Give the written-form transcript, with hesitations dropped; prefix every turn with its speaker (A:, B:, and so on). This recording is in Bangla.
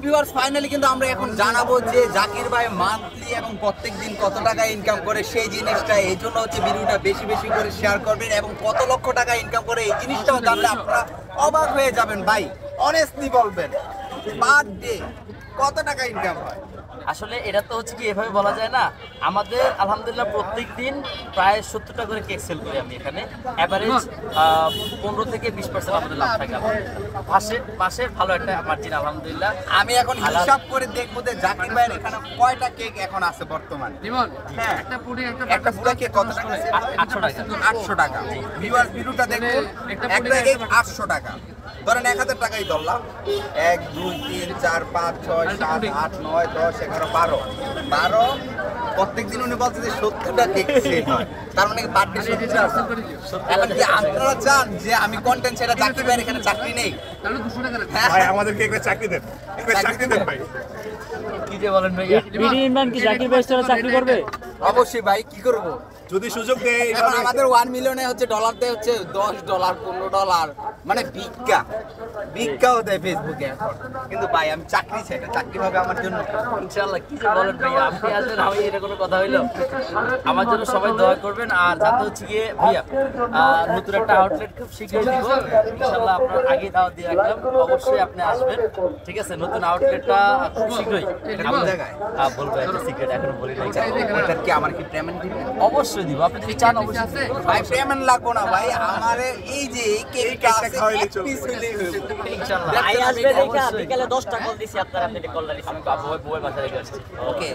A: ভিউয়ার্স ফাইনালি কিন্তু আমরা এখন জানাবো যে জাকির ভাই মান্থলি এবং প্রত্যেকদিন কত টাকা ইনকাম করে সেই জিনিসটা। এই জন্য হচ্ছে ভিডিওটা বেশি বেশি করে শেয়ার করবেন এবং কত লক্ষ টাকা ইনকাম করে এই জিনিসটাও জানলে আপনারা অবাক হয়ে যাবেন। ভাই অনেস্টলি বলবেন পার ডে কত টাকা ইনকাম হয়?
B: আসলে এটা তো হচ্ছে কি এভাবে বলা যায় না। আমাদের আলহামদুলিল্লাহ প্রত্যেক দিন প্রায় 70টা করে কেক সেল করি আমি এখানে। অ্যাভারেজ 15 থেকে 20% আমাদের লাভ থাকে। মাসে ভালো একটা মার্জিন আলহামদুলিল্লাহ।
A: আমি এখন হিসাব করে দেখবো যে জাকির ভাইয়ের এখানে কয়টা কেক এখন আছে বর্তমানে। হ্যাঁ, একটা পুরো কেক কত টাকা?
B: 800 টাকা।
A: 800 টাকা। ভিউয়ার্স ভিডিওটা দেখুন, একটা কেক 800 টাকা। ধরেন 1000 টাকাই ধরলাম। 1 2 3 4 5 6 7 8 9 10 11 12 প্রত্যেকদিন উনি বলছে যে 70টা কেক সেল হয়। তার মানে বার্থডে 70টা আছে। এখন কি আপনারা চান যে আমি কন্টেন্ট ছেড়ে জাকির ভাইয়ের এখানে চাকরি নেই?
C: ভাই আমাদেরকে একটা চাকরি দেন, একটা চাকরি দেন ভাই।
B: কি যে বলেন ভাইয়া,
D: বিডি ইমরান কি জাকির ভাই সাথে চাকরি করবে?
A: অবশ্যই ভাই, কি করব?
C: যদি সুযোগ দেয়
A: এখন আমাদের 1 মিলিয়নে হচ্ছে ডলার দেয় হচ্ছে $10 $15, মানে ভিক্ষাও দেয় ফেসবুকে এখন। কিন্তু ভাই আমি চাকরি চাই না, চাকরি হবে আমার জন্য।
B: ইনশাআল্লাহ। কি যে বলেন ভাইয়া, আপনি আসবেন, আমি এটা কোনো কথা হইলো? আমার জন্য সবাই দোয়া করবেন। আর যাতে হচ্ছে গিয়ে ভাইয়া নতুন একটা আউটলেট খুব শীঘ্রই দিব ইনশাআল্লাহ। আপনার আগেই দাওয়াত দিয়ে রাখলাম, অবশ্যই আপনি আসবেন। ঠিক আছে, নতুন আউটলেটটা খুব শীঘ্রই।
A: কোন জায়গায়?
B: বলবো একটা সিক্রেট, এখনো বলি নাই।
A: ওটা কি আমার কি পেমেন্ট দিবেন?
B: অবশ্যই দিব, আপনি যদি চান অবশ্যই দিব।
A: ভাই পেমেন্ট লাগবো না ভাই, আমারে এই যে এই কেকটা আছে
C: খাওয়াইলে
A: এক piece হইলেই হইবো।
B: ইনশাআল্লাহ।
D: ভাই আসবে দেখা বিকালে 10টা কল দিছি আপনারা, আপনি কলটা রিসিভ
B: আমি বউয়ের বাসায় রেখে আসছি।
A: ওকে।